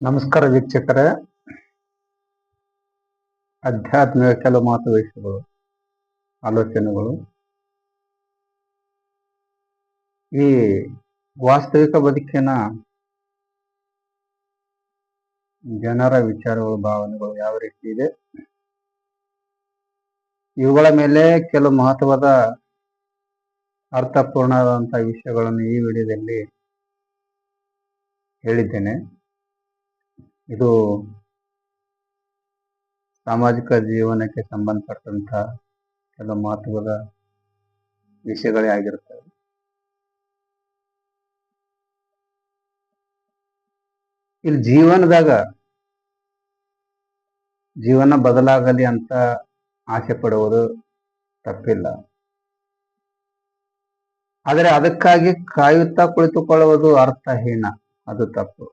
ನಮಸ್ಕಾರ ವೀಕ್ಷಕರೇ. ಆಧ್ಯಾತ್ಮಿಕ ಕೆಲವು ಮಾತು ವಿಷಯಗಳು, ಆಲೋಚನೆಗಳು ಈ ವಾಸ್ತವಿಕ ಬದುಕಿನ ಜನರ ವಿಚಾರಗಳು, ಭಾವನೆಗಳು ಯಾವ ರೀತಿ ಇದೆ, ಇವುಗಳ ಮೇಲೆ ಕೆಲವು ಮಹತ್ವದ ಅರ್ಥಪೂರ್ಣವಾದಂತಹ ವಿಷಯಗಳನ್ನು ಈ ವಿಡಿಯೋದಲ್ಲಿ ಹೇಳಿದ್ದೇನೆ. ಇದು ಸಾಮಾಜಿಕ ಜೀವನಕ್ಕೆ ಸಂಬಂಧಪಟ್ಟಂತಹ ಕೆಲವು ಮಹತ್ವದ ವಿಷಯಗಳೇ ಆಗಿರುತ್ತವೆ. ಇಲ್ಲಿ ಜೀವನ ಬದಲಾಗಲಿ ಅಂತ ಆಸೆ ಪಡುವುದು ತಪ್ಪಿಲ್ಲ. ಆದರೆ ಅದಕ್ಕಾಗಿ ಕಾಯುತ್ತಾ ಕುಳಿತುಕೊಳ್ಳುವುದು ಅರ್ಥಹೀನ, ಅದು ತಪ್ಪು.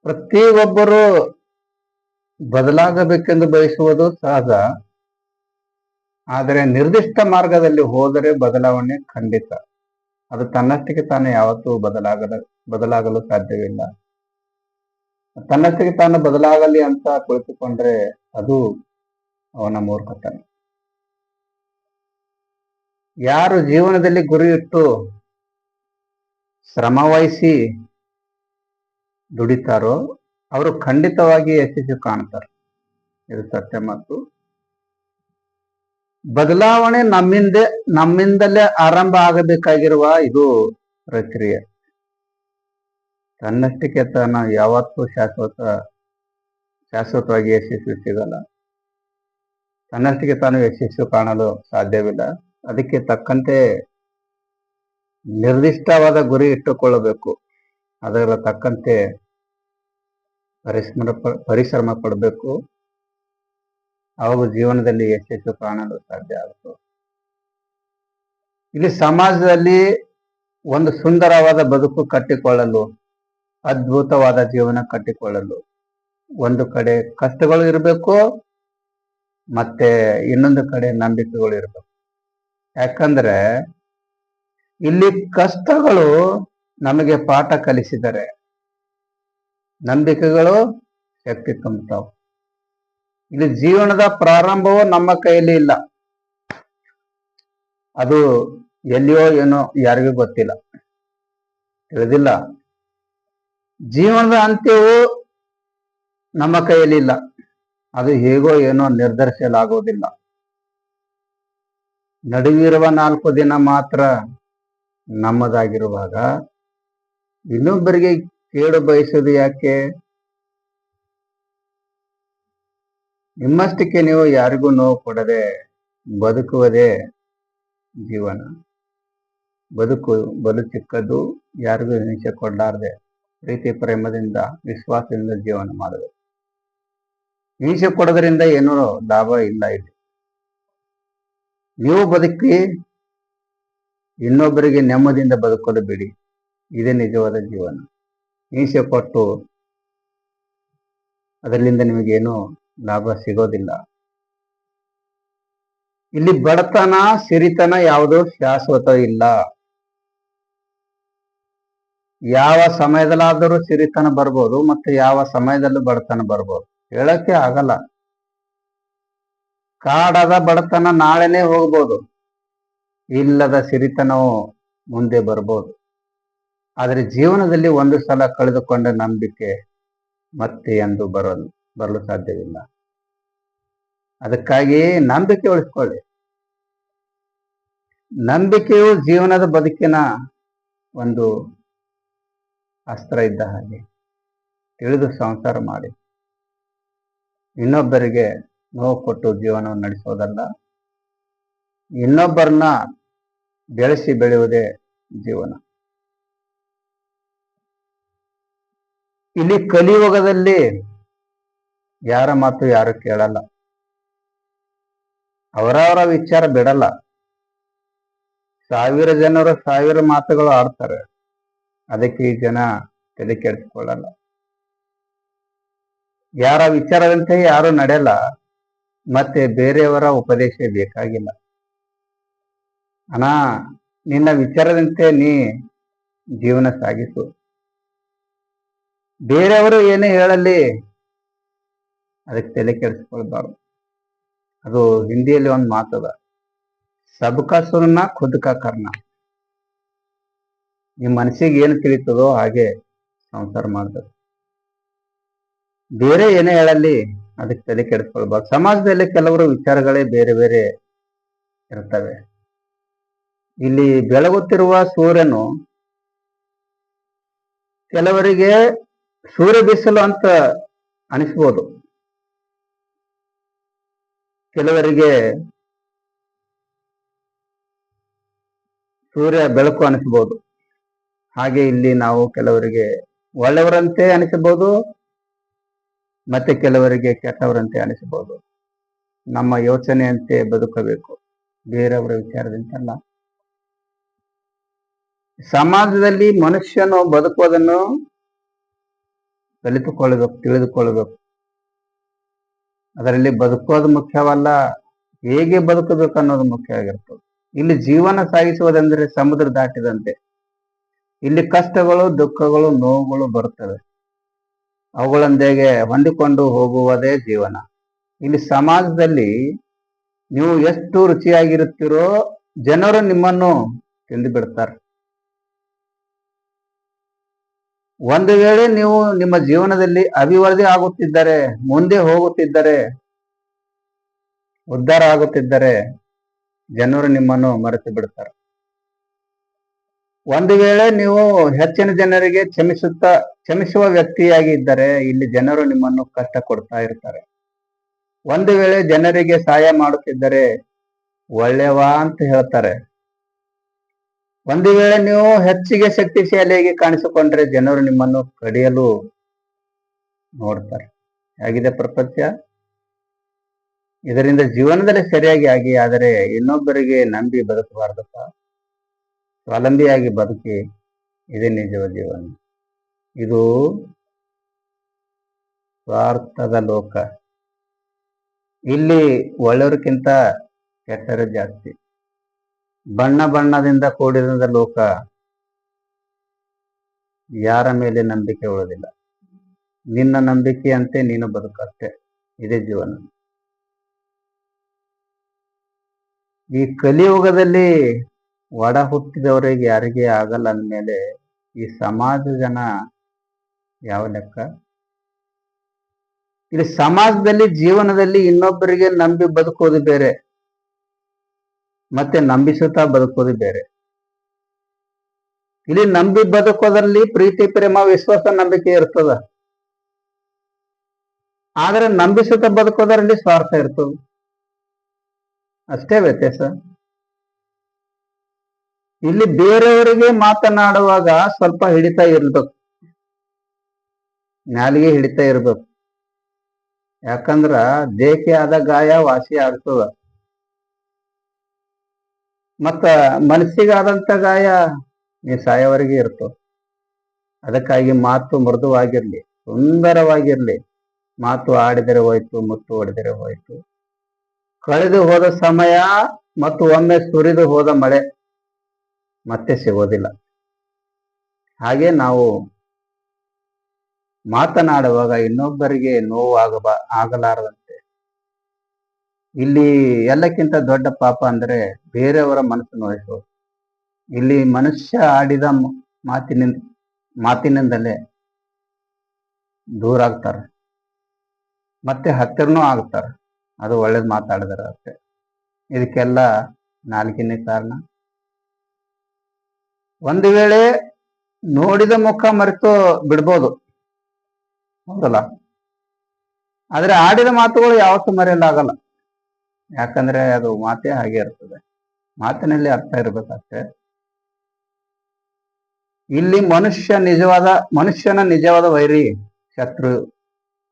ಪ್ರತಿಯೊಬ್ಬರು ಬದಲಾಗಬೇಕೆಂದು ಬಯಸುವುದು ಸಹಜ. ಆದರೆ ನಿರ್ದಿಷ್ಟ ಮಾರ್ಗದಲ್ಲಿ ಹೋದರೆ ಬದಲಾವಣೆ ಖಂಡಿತ. ಅದು ತನ್ನಷ್ಟಕ್ಕೆ ತಾನು ಯಾವತ್ತೂ ಬದಲಾಗಲು ಸಾಧ್ಯವಿಲ್ಲ. ತನ್ನಷ್ಟಕ್ಕೆ ತಾನು ಬದಲಾಗಲಿ ಅಂತ ಕುಳಿತುಕೊಂಡ್ರೆ ಅದು ಅವನ ಮೂರ್ಖತನ. ಯಾರು ಜೀವನದಲ್ಲಿ ಗುರಿ ಇಟ್ಟು ಶ್ರಮವಹಿಸಿ ದುಡಿತಾರೋ ಅವರು ಖಂಡಿತವಾಗಿ ಯಶಸ್ಸು ಕಾಣ್ತಾರೆ. ಇದು ಸತ್ಯ ಮಾತು. ಬದಲಾವಣೆ ನಮ್ಮಿಂದಲೇ ಆರಂಭ ಆಗಬೇಕಾಗಿರುವ ಇದು ಪ್ರಕ್ರಿಯೆ. ತನ್ನಷ್ಟಕ್ಕೆ ತಾನು ಯಾವತ್ತೂ ಶಾಶ್ವತವಾಗಿ ಯಶಸ್ಸು ಸಿಗಲ್ಲ. ತನ್ನಷ್ಟಕ್ಕೆ ತಾನು ಯಶಸ್ಸು ಕಾಣಲು ಸಾಧ್ಯವಿಲ್ಲ. ಅದಕ್ಕೆ ತಕ್ಕಂತೆ ನಿರ್ದಿಷ್ಟವಾದ ಗುರಿ ಇಟ್ಟುಕೊಳ್ಳಬೇಕು. ಅದರ ತಕ್ಕಂತೆ ಪರಿಶ್ರಮ ಪಡಬೇಕು. ಅವಾಗ ಜೀವನದಲ್ಲಿ ಯಶಸ್ಸು ಕಾಣಲು ಸಾಧ್ಯ ಆಗುತ್ತೆ. ಇಲ್ಲಿ ಸಮಾಜದಲ್ಲಿ ಒಂದು ಸುಂದರವಾದ ಬದುಕು ಕಟ್ಟಿಕೊಳ್ಳಲು, ಅದ್ಭುತವಾದ ಜೀವನ ಕಟ್ಟಿಕೊಳ್ಳಲು ಒಂದು ಕಡೆ ಕಷ್ಟಗಳು ಇರಬೇಕು, ಮತ್ತೆ ಇನ್ನೊಂದು ಕಡೆ ನಂಬಿಕೆಗಳು ಇರಬೇಕು. ಯಾಕಂದ್ರೆ ಇಲ್ಲಿ ಕಷ್ಟಗಳು ನಮಗೆ ಪಾಠ ಕಲಿಸಿದರೆ ನಂಬಿಕೆಗಳು ಶಕ್ತಿ ತುಂಬುತ್ತಾವೆ. ಇಲ್ಲಿ ಜೀವನದ ಪ್ರಾರಂಭವು ನಮ್ಮ ಕೈಯಲ್ಲಿ ಇಲ್ಲ. ಅದು ಎಲ್ಲಿಯೋ ಏನೋ ಯಾರಿಗೂ ಗೊತ್ತಿಲ್ಲ, ತಿಳಿದಿಲ್ಲ. ಜೀವನದ ಅಂತ್ಯವು ನಮ್ಮ ಕೈಯಲ್ಲಿ ಇಲ್ಲ. ಅದು ಹೇಗೋ ಏನೋ ನಿರ್ಧರಿಸಲಾಗುವುದಿಲ್ಲ. ನಡುವಿರುವ 4 ದಿನ ಮಾತ್ರ ನಮ್ಮದಾಗಿರುವಾಗ ಇನ್ನೊಬ್ಬರಿಗೆ ಕೇಡು ಬಯಸುವುದು ಯಾಕೆ? ನಿಮ್ಮಷ್ಟಕ್ಕೆ ನೀವು ಯಾರಿಗೂ ನೋವು ಕೊಡದೆ ಬದುಕುವುದೇ ಜೀವನ. ಬಲು ಚಿಕ್ಕದು. ಯಾರಿಗೂ ಹಿಂಸೆ ಕೊಡಲಾರದೆ ಪ್ರೀತಿ ಪ್ರೇಮದಿಂದ ವಿಶ್ವಾಸದಿಂದ ಜೀವನ ಮಾಡಬೇಕು. ಹಿಂಸೆ ಕೊಡೋದ್ರಿಂದ ಏನೂ ಲಾಭ ಇಲ್ಲ. ಇಲ್ಲಿ ನೀವು ಬದುಕಿ ಇನ್ನೊಬ್ಬರಿಗೆ ನೆಮ್ಮದಿಯಿಂದ ಬದುಕಲು ಬಿಡಿ. ಇದೇ ನಿಜವಾದ ಜೀವನ. ಹಿಂಸೆ ಕೊಟ್ಟು ಅದರಿಂದ ನಿಮಗೇನು ಲಾಭ ಸಿಗೋದಿಲ್ಲ. ಇಲ್ಲಿ ಬಡತನ ಸಿರಿತನ ಯಾವುದೂ ಶಾಶ್ವತ ಇಲ್ಲ. ಯಾವ ಸಮಯದಲ್ಲಾದರೂ ಸಿರಿತನ ಬರ್ಬೋದು, ಮತ್ತೆ ಯಾವ ಸಮಯದಲ್ಲೂ ಬಡತನ ಬರ್ಬೋದು. ಹೇಳಕ್ಕೆ ಆಗಲ್ಲ. ಕಾಡದ ಬಡತನ ನಾಳೆನೆ ಹೋಗ್ಬೋದು. ಇಲ್ಲದ ಸಿರಿತನವು ಮುಂದೆ ಬರ್ಬೋದು. ಆದರೆ ಜೀವನದಲ್ಲಿ ಒಂದು ಸಲ ಕಳೆದುಕೊಂಡ ನಂಬಿಕೆ ಮತ್ತೆ ಎಂದು ಬರಲು ಸಾಧ್ಯವಿಲ್ಲ. ಅದಕ್ಕಾಗಿ ನಂಬಿಕೆ ಉಳಿಸ್ಕೊಳ್ಳಿ. ನಂಬಿಕೆಯು ಜೀವನದ ಬದುಕಿನ ಒಂದು ಅಸ್ತ್ರ ಇದ್ದ ಹಾಗೆ. ತಿಳಿದು ಸಂಸಾರ ಮಾಡಿ ಇನ್ನೊಬ್ಬರಿಗೆ ನೋವು ಕೊಟ್ಟು ಜೀವನವನ್ನು ನಡೆಸೋದಲ್ಲ, ಇನ್ನೊಬ್ಬರನ್ನ ಬೆಳೆಸಿ ಬೆಳೆಯುವುದೇ ಜೀವನ. ಇಲ್ಲಿ ಕಲಿಯುಗದಲ್ಲಿ ಯಾರ ಮಾತು ಯಾರು ಕೇಳಲ್ಲ. ಅವರವರ ವಿಚಾರ ಬಿಡಲ್ಲ. 1000 ಜನರು 1000 ಮಾತುಗಳು ಆಡ್ತಾರೆ. ಅದಕ್ಕೆ ಈ ಜನ ತಲೆ ಕೆಡಿಸಿಕೊಳ್ಳಲ್ಲ. ಯಾರ ವಿಚಾರದಂತೆ ಯಾರು ನಡೆಯಲ್ಲ. ಮತ್ತೆ ಬೇರೆಯವರ ಉಪದೇಶ ಬೇಕಾಗಿಲ್ಲ. ನಿನ್ನ ವಿಚಾರದಂತೆ ನೀ ಜೀವನ ಸಾಗಿಸು. ಬೇರೆಯವರು ಏನೇ ಹೇಳಲಿ ಅದಕ್ಕೆ ತಲೆ ಕೆಡಿಸ್ಕೊಳ್ಬಾರ್ದು. ಅದು ಹಿಂದಿಯಲ್ಲಿ ಒಂದು ಮಾತದ, ಸಬ್ಕಾ ಸುನ್ನ ಖುದ್ ಕಾ ಕರ್ನ. ನಿಮ್ಮ ಮನಸ್ಸಿಗೆ ಏನು ತಿಳಿತದೋ ಹಾಗೆ ಸಂಸಾರ ಮಾಡ್ಬೇಕು. ಬೇರೆ ಏನೇ ಹೇಳಲಿ ಅದಕ್ಕೆ ತಲೆ ಕೆಡಿಸ್ಕೊಳ್ಬಾರ್ದು. ಸಮಾಜದಲ್ಲಿ ಕೆಲವರು ವಿಚಾರಗಳೇ ಬೇರೆ ಬೇರೆ ಇರ್ತವೆ. ಇಲ್ಲಿ ಬೆಳಗುತ್ತಿರುವ ಸೂರ್ಯನು ಕೆಲವರಿಗೆ ಸೂರ್ಯ ಬಿಸಿಲು ಅಂತ ಅನಿಸ್ಬೋದು, ಕೆಲವರಿಗೆ ಸೂರ್ಯ ಬೆಳಕು ಅನಿಸ್ಬೋದು. ಹಾಗೆ ಇಲ್ಲಿ ನಾವು ಕೆಲವರಿಗೆ ಒಳ್ಳೆಯವರಂತೆ ಅನಿಸಬಹುದು, ಮತ್ತೆ ಕೆಲವರಿಗೆ ಕೆಟ್ಟವರಂತೆ ಅನಿಸಬಹುದು. ನಮ್ಮ ಯೋಚನೆಯಂತೆ ಬದುಕಬೇಕು, ಬೇರೆಯವರ ವಿಚಾರದಿಂದಲ್ಲ. ಸಮಾಜದಲ್ಲಿ ಮನುಷ್ಯನು ಬದುಕುವುದನ್ನು ಕಲಿತುಕೊಳ್ಳಬೇಕು, ತಿಳಿದುಕೊಳ್ಳಬೇಕು. ಅದರಲ್ಲಿ ಬದುಕೋದು ಮುಖ್ಯವಲ್ಲ, ಹೇಗೆ ಬದುಕಬೇಕು ಅನ್ನೋದು ಮುಖ್ಯ ಆಗಿರ್ತದೆ. ಇಲ್ಲಿ ಜೀವನ ಸಾಗಿಸುವುದೆಂದರೆ ಸಮುದ್ರ ದಾಟಿದಂತೆ. ಇಲ್ಲಿ ಕಷ್ಟಗಳು, ದುಃಖಗಳು, ನೋವುಗಳು ಬರುತ್ತವೆ. ಅವುಗಳೊಂದಿಗೆ ಹೊಂದಿಕೊಂಡು ಹೋಗುವುದೇ ಜೀವನ. ಇಲ್ಲಿ ಸಮಾಜದಲ್ಲಿ ನೀವು ಎಷ್ಟು ರುಚಿಯಾಗಿರುತ್ತೀರೋ ಜನರು ನಿಮ್ಮನ್ನು ತಿಂದು ಬಿಡ್ತಾರೆ. ಒಂದು ವೇಳೆ ನೀವು ನಿಮ್ಮ ಜೀವನದಲ್ಲಿ ಅಭಿವೃದ್ಧಿ ಆಗುತ್ತಿದ್ದರೆ, ಮುಂದೆ ಹೋಗುತ್ತಿದ್ದರೆ, ಉದ್ಧಾರ ಆಗುತ್ತಿದ್ದರೆ ಜನರು ನಿಮ್ಮನ್ನು ಮರೆತು ಬಿಡ್ತಾರೆ. ಒಂದು ವೇಳೆ ನೀವು ಹೆಚ್ಚಿನ ಜನರಿಗೆ ಕ್ಷಮಿಸುವ ವ್ಯಕ್ತಿಯಾಗಿ ಇದ್ದರೆ ಇಲ್ಲಿ ಜನರು ನಿಮ್ಮನ್ನು ಕಷ್ಟ ಕೊಡ್ತಾ ಇರ್ತಾರೆ. ಒಂದು ವೇಳೆ ಜನರಿಗೆ ಸಹಾಯ ಮಾಡುತ್ತಿದ್ದರೆ ಒಳ್ಳೆಯವಾ ಅಂತ ಹೇಳ್ತಾರೆ. ಒಂದು ವೇಳೆ ನೀವು ಹೆಚ್ಚಿಗೆ ಶಕ್ತಿಶಾಲಿಯಾಗಿ ಕಾಣಿಸಿಕೊಂಡ್ರೆ ಜನರು ನಿಮ್ಮನ್ನು ಕಡಿಯಲು ನೋಡ್ತಾರೆ. ಹೇಗಿದೆ ಪ್ರಪಂಚ? ಇದರಿಂದ ಜೀವನದಲ್ಲಿ ಸರಿಯಾಗಿ ಆಗಿ, ಆದರೆ ಇನ್ನೊಬ್ಬರಿಗೆ ನಂಬಿ ಬದುಕಬಾರ್ದಪ್ಪ. ಸ್ವಾವಲಂಬಿಯಾಗಿ ಬದುಕಿ, ಇದೇ ನಿಜವ ಜೀವನ. ಇದು ಸ್ವಾರ್ಥದ ಲೋಕ. ಇಲ್ಲಿ ಒಳ್ಳೆಯವರಿಗಿಂತ ಕೆಟ್ಟರು ಜಾಸ್ತಿ. ಬಣ್ಣ ಬಣ್ಣದಿಂದ ಕೂಡಿದ ಲೋಕ. ಯಾರ ಮೇಲೆ ನಂಬಿಕೆ ಉಳಿದಿಲ್ಲ. ನಿನ್ನ ನಂಬಿಕೆಯಂತೆ ನೀನು ಬದುಕಷ್ಟೆ, ಇದೇ ಜೀವನ. ಈ ಕಲಿಯುಗದಲ್ಲಿ ಒಡ ಹುಟ್ಟಿದವರಿಗೆ ಯಾರಿಗೆ ಆಗಲ್ಲ ಅಂದಮೇಲೆ ಈ ಸಮಾಜ ಜನ ಯಾವ ಲೆಕ್ಕ? ಇಲ್ಲಿ ಸಮಾಜದಲ್ಲಿ, ಜೀವನದಲ್ಲಿ ಇನ್ನೊಬ್ಬರಿಗೆ ನಂಬಿ ಬದುಕೋದು ಬೇರೆ, ಮತ್ತೆ ನಂಬಿಸುತ್ತಾ ಬದುಕೋದು ಬೇರೆ. ಇಲ್ಲಿ ನಂಬಿ ಬದುಕೋದ್ರಲ್ಲಿ ಪ್ರೀತಿ, ಪ್ರೇಮ, ವಿಶ್ವಾಸ, ನಂಬಿಕೆ ಇರ್ತದ. ಆದ್ರೆ ನಂಬಿಸುತ್ತಾ ಬದುಕೋದ್ರಲ್ಲಿ ಸ್ವಾರ್ಥ ಇರ್ತದೆ. ಅಷ್ಟೇ ವ್ಯತ್ಯಾಸ. ಇಲ್ಲಿ ಬೇರೆಯವರಿಗೆ ಮಾತನಾಡುವಾಗ ಸ್ವಲ್ಪ ಹಿಡಿತಾ ಇರ್ಬೇಕು, ನಾಲಿಗೆ ಹಿಡಿತಾ ಇರ್ಬೇಕು. ಯಾಕಂದ್ರ ದೇಹಕ್ಕೆ ಆದ ಗಾಯ ವಾಸಿ ಆಗ್ತದ, ಮತ್ತ ಮನಸ್ಸಿಗಾದಂತ ಗಾಯ ನೀ ಸಾಯವರೆಗೆ ಇರ್ತದ. ಅದಕ್ಕಾಗಿ ಮಾತು ಮೃದುವಾಗಿರ್ಲಿ, ಸುಂದರವಾಗಿರ್ಲಿ. ಮಾತು ಆಡಿದರೆ ಹೋಯ್ತು, ಮುತ್ತು ಹೊಡೆದರೆ ಹೋಯ್ತು. ಕಳೆದು ಹೋದ ಸಮಯ ಮತ್ತು ಒಮ್ಮೆ ಸುರಿದು ಹೋದ ಮಳೆ ಮತ್ತೆ ಸಿಗೋದಿಲ್ಲ. ಹಾಗೆ ನಾವು ಮಾತನಾಡುವಾಗ ಇನ್ನೊಬ್ಬರಿಗೆ ನೋವು ಆಗಲಾರದಂತೆ. ಇಲ್ಲಿ ಎಲ್ಲಕ್ಕಿಂತ ದೊಡ್ಡ ಪಾಪ ಅಂದ್ರೆ ಬೇರೆಯವರ ಮನಸ್ಸು ನೋಯಿಸೋದು. ಇಲ್ಲಿ ಮನುಷ್ಯ ಆಡಿದ ಮಾತಿನಿಂದಲೇ ದೂರ ಆಗ್ತಾರೆ, ಮತ್ತೆ ಹತ್ತಿರನೂ ಆಗ್ತಾರೆ. ಅದು ಒಳ್ಳೇದು ಮಾತಾಡಿದಾರೆ ಅಷ್ಟೇ. ಇದಕ್ಕೆಲ್ಲ ನಾಲ್ಕನೇ ಕಾರಣ. ಒಂದು ವೇಳೆ ನೋಡಿದ ಮುಖ ಮರೆತು ಬಿಡ್ಬೋದು, ಹೌದಲ್ಲ? ಆದ್ರೆ ಆಡಿದ ಮಾತುಗಳು ಯಾವತ್ತೂ ಮರೆಯಲಾಗಲ್ಲ. ಯಾಕಂದ್ರೆ ಅದು ಮಾತೇ ಹಾಗೆ ಇರ್ತದೆ, ಮಾತಿನಲ್ಲಿ ಅರ್ಥ ಇರ್ಬೇಕಷ್ಟೆ. ಇಲ್ಲಿ ಮನುಷ್ಯನ ನಿಜವಾದ ವೈರಿ, ಶತ್ರು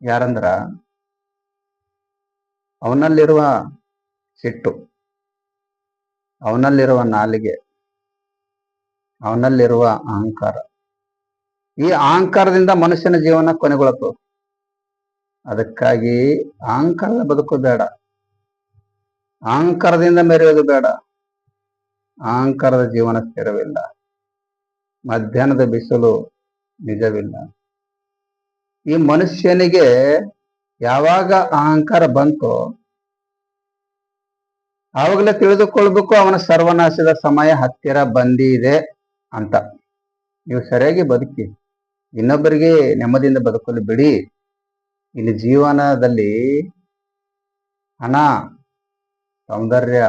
ಯಾರಂದ್ರ ಅವನಲ್ಲಿರುವ ಸಿಟ್ಟು, ಅವನಲ್ಲಿರುವ ನಾಲಿಗೆ, ಅವನಲ್ಲಿರುವ ಅಹಂಕಾರ. ಈ ಅಹಂಕಾರದಿಂದ ಮನುಷ್ಯನ ಜೀವನ ಕೊನೆಗೊಳ್ಳುತ್ತದೆ. ಅದಕ್ಕಾಗಿ ಅಹಂಕಾರದ ಬದುಕು ಬೇಡ, ಅಹಂಕಾರದಿಂದ ಮೆರೆಯೋದು ಬೇಡ. ಅಹಂಕಾರದ ಜೀವನ ಸ್ಥಿರವಿಲ್ಲ, ಮಧ್ಯಾಹ್ನದ ಬಿಸಿಲು ನಿಜವಿಲ್ಲ. ಈ ಮನುಷ್ಯನಿಗೆ ಯಾವಾಗ ಅಹಂಕಾರ ಬಂತೋ ಆವಾಗಲೇ ತಿಳಿದುಕೊಳ್ಬೇಕು ಅವನ ಸರ್ವನಾಶದ ಸಮಯ ಹತ್ತಿರ ಬಂದಿದೆ ಅಂತ. ನೀವು ಸರಿಯಾಗಿ ಬದುಕಿ, ಇನ್ನೊಬ್ಬರಿಗೆ ನೆಮ್ಮದಿಯಿಂದ ಬದುಕಲು ಬಿಡಿ. ಇಲ್ಲಿ ಜೀವನದಲ್ಲಿ ಹಣ, ಸೌಂದರ್ಯ,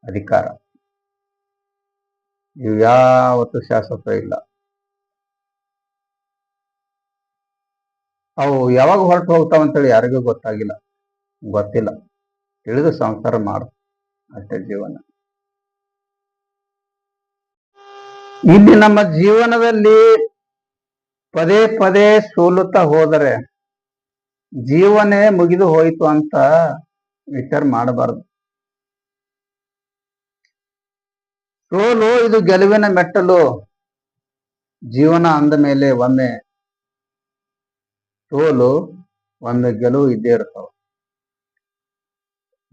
ಅಧಿಕಾರ ಇವು ಯಾವತ್ತೂ ಶಾಶ್ವತ ಇಲ್ಲ. ಅವು ಯಾವಾಗ ಹೊರಟು ಹೋಗ್ತಾವಂತೇಳಿ ಯಾರಿಗೂ ಗೊತ್ತಿಲ್ಲ. ತಿಳಿದು ಸಂಸಾರ ಮಾಡು, ಅಷ್ಟೇ ಜೀವನ. ಇಲ್ಲಿ ನಮ್ಮ ಜೀವನದಲ್ಲಿ ಪದೇ ಪದೇ ಸೋಲುತ್ತಾ ಹೋದರೆ ಜೀವನೇ ಮುಗಿದು ಹೋಯಿತು ಅಂತ ವಿಚಾರ ಮಾಡಬಾರದು. ಸೋಲು ಇದು ಗೆಲುವಿನ ಮೆಟ್ಟಲು. ಜೀವನ ಅಂದ ಮೇಲೆ ಒಮ್ಮೆ ಸೋಲು, ಒಮ್ಮೆ ಗೆಲುವು ಇದ್ದೇ ಇರ್ತಾವ.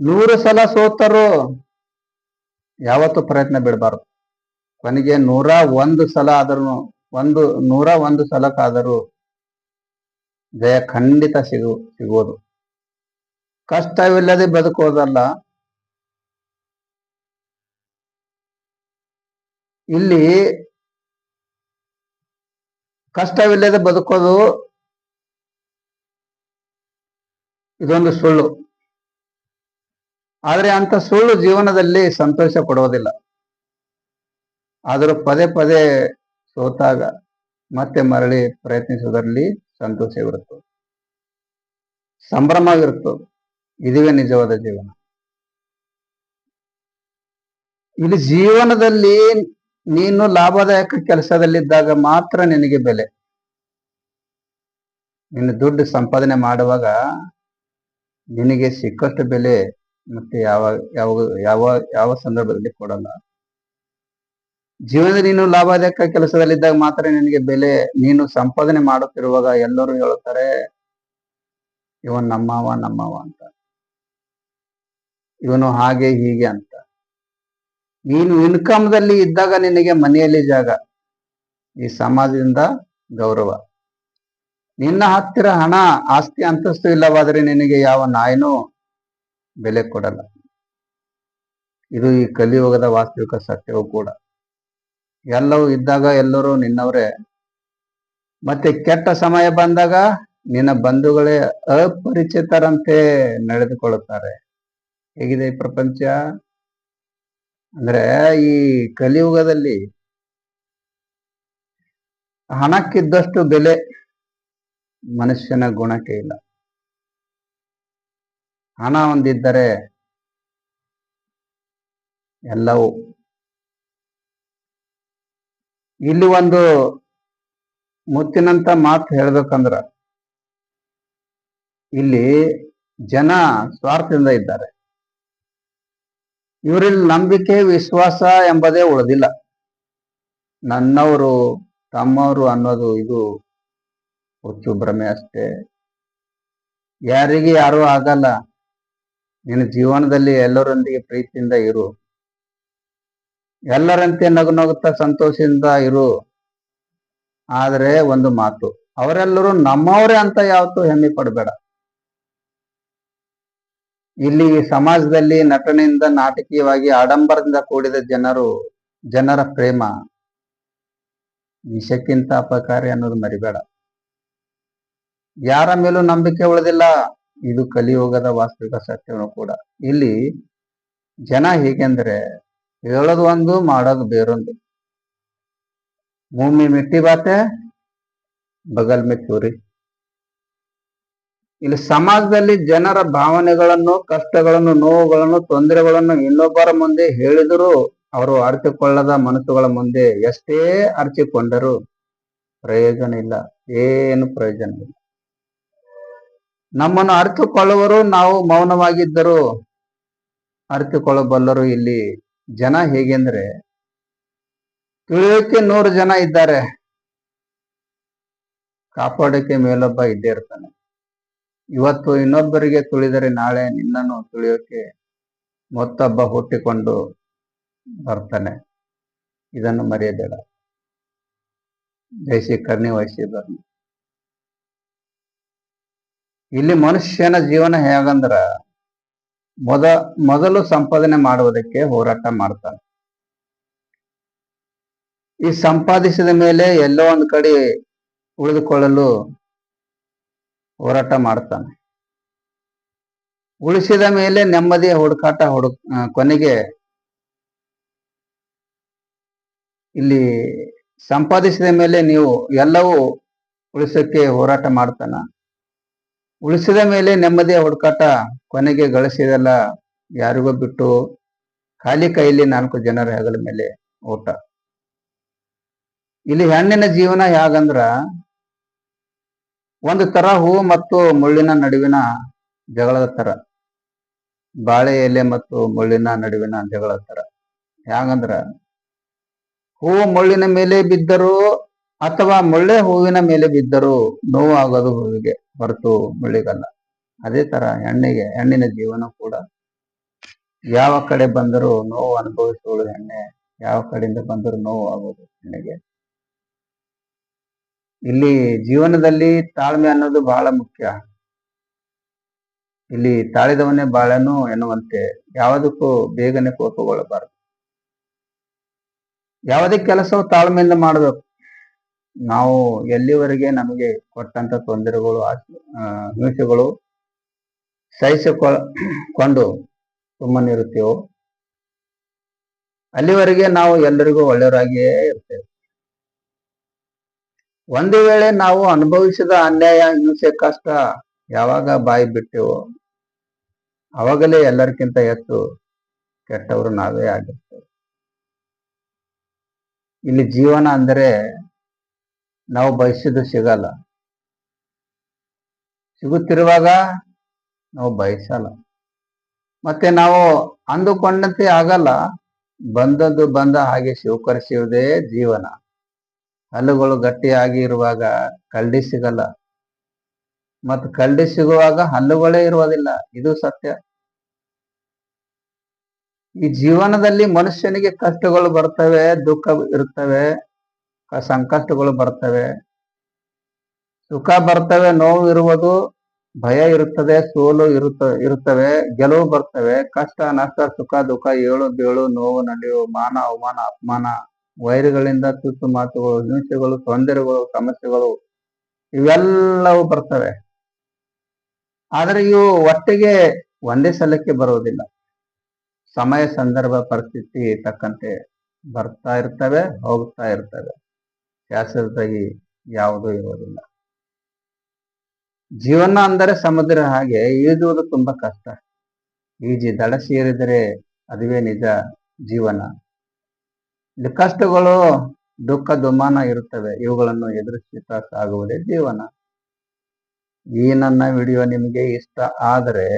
100 ಸಲ ಸೋತರು ಯಾವತ್ತೂ ಪ್ರಯತ್ನ ಬಿಡಬಾರ್ದು. ಕೊನೆಗೆ 101 ಸಲ ಆದರೂ 101 ಸಲಕ್ಕಾದರೂ ಜಯ ಖಂಡಿತ ಸಿಗುವುದು. ಕಷ್ಟವಿಲ್ಲದೆ ಬದುಕೋದಲ್ಲ. ಇಲ್ಲಿ ಕಷ್ಟವಿಲ್ಲದೆ ಬದುಕೋದು ಇದೊಂದು ಸುಳ್ಳು. ಆದ್ರೆ ಅಂತ ಸುಳ್ಳು ಜೀವನದಲ್ಲಿ ಸಂತೋಷ ಕೊಡುವುದಿಲ್ಲ. ಆದರೂ ಪದೇ ಪದೇ ಸೋತಾಗ ಮತ್ತೆ ಮರಳಿ ಪ್ರಯತ್ನಿಸುವುದರಲ್ಲಿ ಸಂತೋಷವಿರುತ್ತದೆ, ಸಂಭ್ರಮವಿರುತ್ತದೆ. ಇದುವೇ ನಿಜವಾದ ಜೀವನ. ಇಲ್ಲಿ ಜೀವನದಲ್ಲಿ ನೀನು ಲಾಭದಾಯಕ ಕೆಲಸದಲ್ಲಿದ್ದಾಗ ಮಾತ್ರ ನಿನಗೆ ಬೆಲೆ. ನೀನು ದುಡ್ಡು ಸಂಪಾದನೆ ಮಾಡುವಾಗ ನಿನಗೆ ಸಿಕ್ಕಷ್ಟು ಬೆಲೆ ಮತ್ತೆ ಯಾವ ಸಂದರ್ಭದಲ್ಲಿ ಕೊಡಲ್ಲ. ಜೀವನದಲ್ಲಿ ನೀನು ಲಾಭದಾಯಕ ಕೆಲಸದಲ್ಲಿದ್ದಾಗ ಮಾತ್ರ ನಿನಗೆ ಬೆಲೆ. ನೀನು ಸಂಪಾದನೆ ಮಾಡುತ್ತಿರುವಾಗ ಎಲ್ಲರೂ ಹೇಳುತ್ತಾರೆ, ಇವನ್ ನಮ್ಮವ ಅಂತ, ಇವನು ಹಾಗೆ ಹೀಗೆ ಅಂತ. ನೀನು ಇನ್ಕಮ್ದಲ್ಲಿ ಇದ್ದಾಗ ನಿನಗೆ ಮನೆಯಲ್ಲಿ ಜಾಗ, ಈ ಸಮಾಜದಿಂದ ಗೌರವ. ನಿನ್ನ ಹತ್ತಿರ ಹಣ, ಆಸ್ತಿ, ಅಂತಸ್ತು ಇಲ್ಲವಾದರೆ ನಿನಗೆ ಯಾವ ನಾಯಿನೂ ಬೆಲೆ ಕೊಡಲ್ಲ. ಇದು ಈ ಕಲಿಯುಗದ ವಾಸ್ತವಿಕ ಸತ್ಯವೂ ಕೂಡ. ಎಲ್ಲವೂ ಇದ್ದಾಗ ಎಲ್ಲರೂ ನಿನ್ನವರೇ, ಮತ್ತೆ ಕೆಟ್ಟ ಸಮಯ ಬಂದಾಗ ನಿನ್ನ ಬಂಧುಗಳೇ ಅಪರಿಚಿತರಂತೆ ನಡೆದುಕೊಳ್ಳುತ್ತಾರೆ. ಹೇಗಿದೆ ಈ ಪ್ರಪಂಚ? ಅಂದ್ರೆ ಈ ಕಲಿಯುಗದಲ್ಲಿ ಹಣಕ್ಕಿದ್ದಷ್ಟು ಬೆಲೆ ಮನುಷ್ಯನ ಗುಣಕ್ಕೆ ಇಲ್ಲ. ಹಣ ಹೊಂದಿದ್ದರೆ ಎಲ್ಲವೂ. ಇಲ್ಲಿ ಒಂದು ಮುತ್ತಿನಂತ ಮಾತು ಹೇಳ್ಬೇಕಂದ್ರ, ಇಲ್ಲಿ ಜನ ಸ್ವಾರ್ಥದಿಂದ ಇದ್ದಾರೆ. ಇವರಲ್ಲಿ ನಂಬಿಕೆ, ವಿಶ್ವಾಸ ಎಂಬುದೇ ಉಳಿದಿಲ್ಲ. ನನ್ನವರು, ತಮ್ಮವರು ಅನ್ನೋದು ಇದು ಹುಚ್ಚು ಭ್ರಮೆ ಅಷ್ಟೇ. ಯಾರಿಗೆ ಯಾರೂ ಆಗಲ್ಲ. ನಿನ್ನ ಜೀವನದಲ್ಲಿ ಎಲ್ಲರೊಂದಿಗೆ ಪ್ರೀತಿಯಿಂದ ಇರು, ಎಲ್ಲರಂತೆ ನಗು ನಗುತ್ತಾ ಸಂತೋಷದಿಂದ ಇರು. ಆದ್ರೆ ಒಂದು ಮಾತು, ಅವರೆಲ್ಲರೂ ನಮ್ಮವರೇ ಅಂತ ಯಾವತ್ತೂ ಹೆಮ್ಮೆ ಪಡಬೇಡ. ಇಲ್ಲಿ ಸಮಾಜದಲ್ಲಿ ನಟನೆಯಿಂದ, ನಾಟಕೀಯವಾಗಿ, ಆಡಂಬರದಿಂದ ಕೂಡಿದ ಜನರ ಪ್ರೇಮ ವಿಷಕ್ಕಿಂತ ಅಪಕಾರಿ ಅನ್ನೋದು ಮರಿಬೇಡ. ಯಾರ ಮೇಲೂ ನಂಬಿಕೆ ಉಳಿದಿಲ್ಲ. ಇದು ಕಲಿಯುಗದ ವಾಸ್ತವಿಕ ಸತ್ಯವೂ ಕೂಡ. ಇಲ್ಲಿ ಜನ ಹೇಗೆಂದ್ರೆ ಹೇಳೋದು ಒಂದು, ಮಾಡೋದು ಬೇರೊಂದು. ಮೂಮಿ ಮಿಟ್ಟಿ ಬಾತೆ ಬಗಲ್ ಮೇ ಚೂರಿ. ಇಲ್ಲಿ ಸಮಾಜದಲ್ಲಿ ಜನರ ಭಾವನೆಗಳನ್ನು, ಕಷ್ಟಗಳನ್ನು, ನೋವುಗಳನ್ನು, ತೊಂದರೆಗಳನ್ನು ಇನ್ನೊಬ್ಬರ ಮುಂದೆ ಹೇಳಿದರೂ ಅವರು ಅರಿತುಕೊಳ್ಳದ ಮನಸ್ಸುಗಳ ಮುಂದೆ ಎಷ್ಟೇ ಅರಿಚಿಕೊಂಡರೂ ಪ್ರಯೋಜನ ಇಲ್ಲ. ಏನು ಪ್ರಯೋಜನ ಇಲ್ಲ. ನಮ್ಮನ್ನು ಅರಿತುಕೊಳ್ಳುವರು, ನಾವು ಮೌನವಾಗಿದ್ದರೂ ಅರಿತುಕೊಳ್ಳಬಲ್ಲರು. ಇಲ್ಲಿ ಜನ ಹೇಗೆಂದ್ರೆ ತುಳಿಯೋಕೆ 100 ಜನ ಇದ್ದಾರೆ, ಕಾಪಾಡೋಕೆ ಮೇಲೊಬ್ಬ ಇದ್ದೇ ಇರ್ತಾನೆ. ಇವತ್ತು ಇನ್ನೊಬ್ಬರಿಗೆ ತುಳಿದರೆ ನಾಳೆ ನಿನ್ನನ್ನು ತುಳಿಯೋಕೆ ಮತ್ತೊಬ್ಬ ಹುಟ್ಟಿಕೊಂಡು ಬರ್ತಾನೆ. ಇದನ್ನು ಮರೆಯಬೇಡ. ಜೈ ಶ್ರೀ ಕರ್ಣಿ ವೈಶ್ಯ ಧರ್ಮ. ಇಲ್ಲಿ ಮನುಷ್ಯನ ಜೀವನ ಹೇಗಂದ್ರ ಮೊದಲು ಸಂಪಾದನೆ ಮಾಡುವುದಕ್ಕೆ ಹೋರಾಟ ಮಾಡ್ತಾನೆ. ಈ ಸಂಪಾದಿಸಿದ ಮೇಲೆ ಎಲ್ಲೋ ಒಂದು ಕಡೆ ಉಳಿದುಕೊಳ್ಳಲು ಹೋರಾಟ ಮಾಡ್ತಾನೆ. ಉಳಿಸಿದ ಮೇಲೆ ನೆಮ್ಮದಿಯ ಹುಡುಕಾಟ ಕೊನೆಗೆ ಇಲ್ಲಿ ಸಂಪಾದಿಸಿದ ಮೇಲೆ ನೀವು ಎಲ್ಲವೂ ಉಳಿಸೋಕೆ ಹೋರಾಟ ಮಾಡ್ತಾನ. ಉಳಿಸಿದ ಮೇಲೆ ನೆಮ್ಮದಿಯ ಹುಡುಕಾಟ ಕೊನೆಗೆ ಗಳಿಸಿದೆಲ್ಲ ಯಾರಿಗೋ ಬಿಟ್ಟು ಖಾಲಿ ಕೈಯಲ್ಲಿ 4 ಜನರ ಹೆಗಲ ಮೇಲೆ ಊಟ. ಇಲ್ಲಿ ಹೆಣ್ಣಿನ ಜೀವನ ಹೇಗಂದ್ರ ಒಂದು ತರ ಹೂ ಮತ್ತು ಮುಳ್ಳಿನ ನಡುವಿನ ಜಗಳದ ತರ, ಬಾಳೆ ಎಲೆ ಮತ್ತು ಮುಳ್ಳಿನ ನಡುವಿನ ಜಗಳದ ತರ. ಹೇಗಂದ್ರ ಹೂವು ಮುಳ್ಳಿನ ಮೇಲೆ ಬಿದ್ದರೂ ಅಥವಾ ಮುಳ್ಳೆ ಹೂವಿನ ಮೇಲೆ ಬಿದ್ದರೂ ನೋವು ಆಗೋದು ಹೂವಿಗೆ ಹೊರತು ಮುಳ್ಳಿಗಲ್ಲ. ಅದೇ ತರ ಹೆಣ್ಣಿನ ಜೀವನ ಕೂಡ ಯಾವ ಕಡೆ ಬಂದರೂ ನೋವು ಅನುಭವಿಸುವಳು ಹೆಣ್ಣೆ, ಯಾವ ಕಡೆಯಿಂದ ಬಂದರೂ ನೋವು ಆಗೋದು ಹೆಣ್ಣಿಗೆ. ಇಲ್ಲಿ ಜೀವನದಲ್ಲಿ ತಾಳ್ಮೆ ಅನ್ನೋದು ಬಹಳ ಮುಖ್ಯ. ಇಲ್ಲಿ ತಾಳಿದವನೇ ಬಾಳನು ಎನ್ನುವಂತೆ ಯಾವುದಕ್ಕೂ ಬೇಗನೆ ಕೋಪಗೊಳ್ಳಬಾರದು. ಯಾವುದೇ ಕೆಲಸವು ತಾಳ್ಮೆಯಿಂದ ಮಾಡಬೇಕು. ನಾವು ಎಲ್ಲಿವರೆಗೆ ನಮಗೆ ಕೊಟ್ಟಂತ ತೊಂದರೆಗಳು ಹಿಂಸೆಗಳು ಸಹಿಸಿಕೊಂಡು ಸುಮ್ಮನಿರುತ್ತೇವೋ ಅಲ್ಲಿವರೆಗೆ ನಾವು ಎಲ್ಲರಿಗೂ ಒಳ್ಳೆಯವರಾಗಿಯೇ ಇರ್ತೇವೆ. ಒಂದು ವೇಳೆ ನಾವು ಅನುಭವಿಸಿದ ಅನ್ಯಾಯ, ಹಿಂಸೆ, ಕಷ್ಟ ಯಾವಾಗ ಬಾಯಿ ಬಿಟ್ಟೆವೋ ಅವಾಗಲೇ ಎಲ್ಲರಿಗಿಂತ ಹೆಚ್ಚು ಕೆಟ್ಟವರು ನಾವೇ ಆಗಿರ್ತೇವೆ. ಇಲ್ಲಿ ಜೀವನ ಅಂದರೆ ನಾವು ಬಯಸಿದ್ದು ಸಿಗಲ್ಲ, ಸಿಗುತ್ತಿರುವಾಗ ನಾವು ಬಯಸಲ್ಲ, ಮತ್ತೆ ನಾವು ಅಂದುಕೊಂಡಂತೆ ಆಗಲ್ಲ. ಬಂದದ್ದು ಬಂದ ಹಾಗೆ ಸ್ವೀಕರಿಸುವುದೇ ಜೀವನ. ಹಲ್ಲುಗಳು ಗಟ್ಟಿಯಾಗಿ ಇರುವಾಗ ಕಲ್ಡಿ ಸಿಗಲ್ಲ, ಮತ್ತು ಕಲ್ಡಿ ಸಿಗುವಾಗ ಹಲ್ಲುಗಳೇ ಇರುವುದಿಲ್ಲ. ಇದು ಸತ್ಯ. ಈ ಜೀವನದಲ್ಲಿ ಮನುಷ್ಯನಿಗೆ ಕಷ್ಟಗಳು ಬರ್ತವೆ, ದುಃಖ ಇರುತ್ತವೆ, ಸಂಕಷ್ಟಗಳು ಬರ್ತವೆ, ಸುಖ ಬರ್ತವೆ, ನೋವು ಇರುವುದು, ಭಯ ಇರುತ್ತದೆ, ಸೋಲು ಇರುತ್ತವೆ, ಗೆಲುವು ಬರ್ತವೆ. ಕಷ್ಟ, ನಷ್ಟ, ಸುಖ, ದುಃಖ, ಏಳು ಬೀಳು, ನೋವು, ನಲಿವು, ಮಾನ, ಅವಮಾನ, ಅಪಮಾನ, ವೈರಿಗಳಿಂದ ತುತ್ತು ಮಾತುಗಳು, ಹಿಂಸೆಗಳು, ತೊಂದರೆಗಳು, ಸಮಸ್ಯೆಗಳು ಇವೆಲ್ಲವೂ ಬರ್ತವೆ. ಆದರೆ ಇವು ಒಟ್ಟಿಗೆ ಒಂದೇ ಸಲಕ್ಕೆ ಬರುವುದಿಲ್ಲ. ಸಮಯ, ಸಂದರ್ಭ, ಪರಿಸ್ಥಿತಿ ತಕ್ಕಂತೆ ಬರ್ತಾ ಇರ್ತವೆ, ಹೋಗ್ತಾ ಇರ್ತವೆ. ಶಾಶ್ವತವಾಗಿ ಯಾವುದೂ ಇರುವುದಿಲ್ಲ. ಜೀವನ ಅಂದರೆ ಸಮುದ್ರ ಹಾಗೆ, ಈಜುವುದು ತುಂಬಾ ಕಷ್ಟ. ಈಜಿ ದಡ ಸೇರಿದರೆ ಅದುವೇ ನಿಜ ಜೀವನ. ಇಲ್ಲಿ ಕಷ್ಟಗಳು, ದುಃಖ, ದುಮ್ಮಾನ ಇರುತ್ತವೆ. ಇವುಗಳನ್ನು ಎದುರಿಸುತ್ತಾ ಸಾಗುವುದೇ ಜೀವನ. ಈ ನನ್ನ ವಿಡಿಯೋ ನಿಮಗೆ ಇಷ್ಟ ಆದರೆ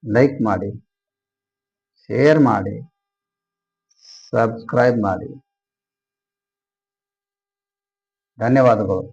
ಲೈಕ್ ಮಾಡಿ, ಶೇರ್ ಮಾಡಿ, ಸಬ್ಸ್ಕ್ರೈಬ್ ಮಾಡಿ. ಧನ್ಯವಾದಗಳು.